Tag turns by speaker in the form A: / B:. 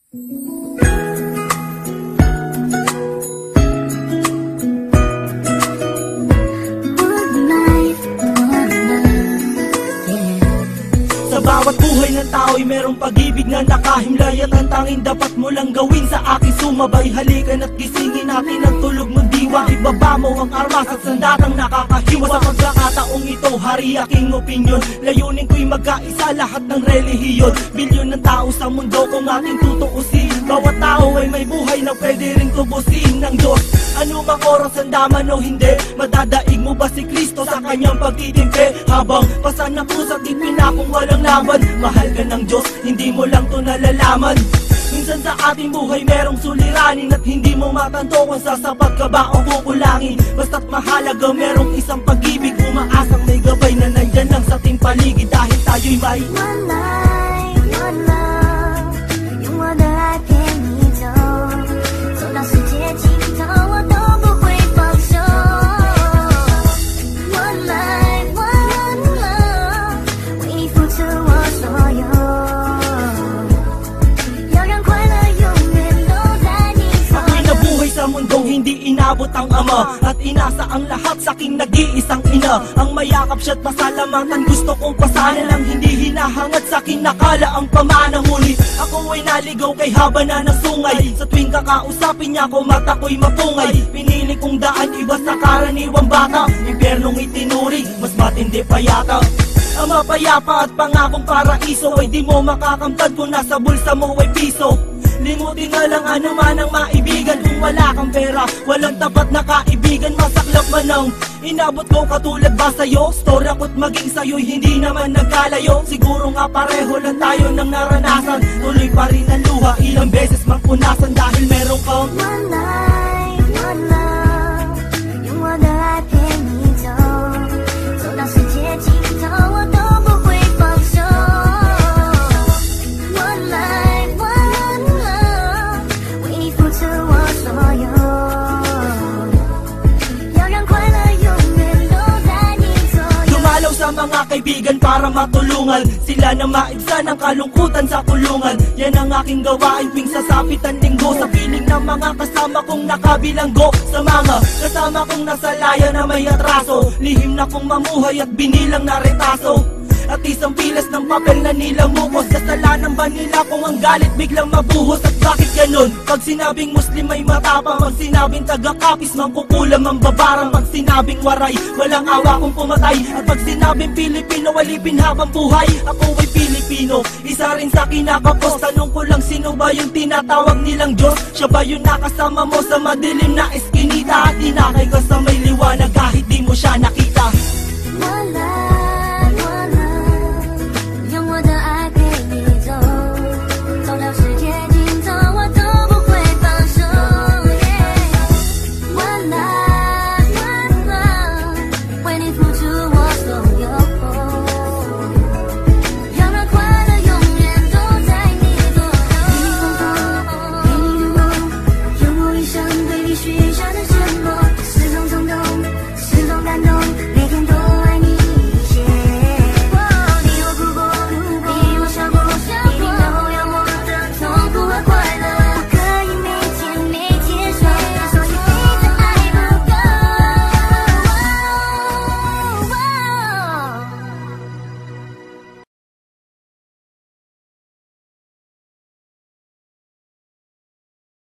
A: Sa bawat buhay ng tao'y merong pag-ibig na nakahimlay, at ang tanging dapat mo lang gawin sa akin sumabay. Halikan at gisingin natin ang tulog mong diwa. Ibaba mo ang armas at sandatang nakakahiwa. Sa pagkakataong ito, hari aking opinyon. Layunin ko'y magkaisa lahat ng relihiyon. Bilyon ng tao sa mundo kung ating tutuusin. Bawat tao ay may buhay na pwede ring tubusin ng Diyos. Ano mang oras ang daman o hindi, madadaig mo ba si Kristo sa kanyang pagtitimpi? Habang pasan ng krus at ipinakong walang laban, mahal ka ng Diyos, hindi mo lang to nalalaman. Minsan sa ating buhay merong suliranin at hindi mo matanto kung sasapat ka ba o kukulangin. Basta't mahalaga merong isang pag-ibig, umaasang may gabay na nandyan lang sa ating paligid. Dahil tayo'y may
B: one life, one love， 用我的爱陪你走，走到世界尽头我都不会放手。One life, one love， 为你付出我所有，要让快乐永远都在你左右。
A: Ako'y nabuhay sa mundong hindi inabot ang ama, at inasa ang lahat sa aking nag-iisang ina. Ang mayakap siya't pasalamatan, gusto kong pasana lang, hindi hinahangad sa aking nakala ang pamana. Ngunit ako ay naligaw kay haba na ng sungay. Sa tuwing kakausapin niya ko, mata ko'y mapungay. Pinili kong daan, iba sa karaniwang bata. Impyernong itinuri, mas matindi pa yata. Ang mapayapa at pangakong paraiso ay di mo makakamtad kung nasa bulsa mo ay piso. Limutin na lang ano man ang maibigan. Kung wala kang pera, walang tapat na kaibigan. Masaklap man ang inabot ko katulad ba sa'yo? Story ako't maging sa'yo'y hindi naman nagkalayo. Siguro nga pareho lang tayo ng naranasan. Tuloy pa rin ang luha, ilang beses mang punasan. Dahil meron kang
B: one life, one love， 用我的爱陪你走，走到世界尽头我都不会放手。One life, one love， 为你付出我所有，要让快乐永远都在你左右。
A: Dumalaw sa mga kaibigan para matulungan sila na maibsan ang kalungkutan sa kulungan. Yan ang aking gawain tuwing sasapit ang linggo. Sa piling ng mga kasama kong nakabilanggo, sa mga kasama kong nasa laya na may atraso, lihim na kong mamuhay at binilang na retaso. At isang pilas ng papel na nilamukos. Kasalanan ba nila kung ang galit biglang mabuhos? At bakit ganun? Pag sinabing Muslim ay matapang, pag sinabing taga-kapis mangkukulam ang babarang. Pag sinabing waray, walang awa kung pumatay. At pag sinabing Pilipino, walipin habang buhay. Ako ay Pilipino, isa rin sa kinakapos. Tanong ko lang, sino ba yung tinatawag nilang Diyos? Siya ba yung nakasama mo sa madilim na eskinita? At inakay ka sa may liwanag kahit di mo siya nakita?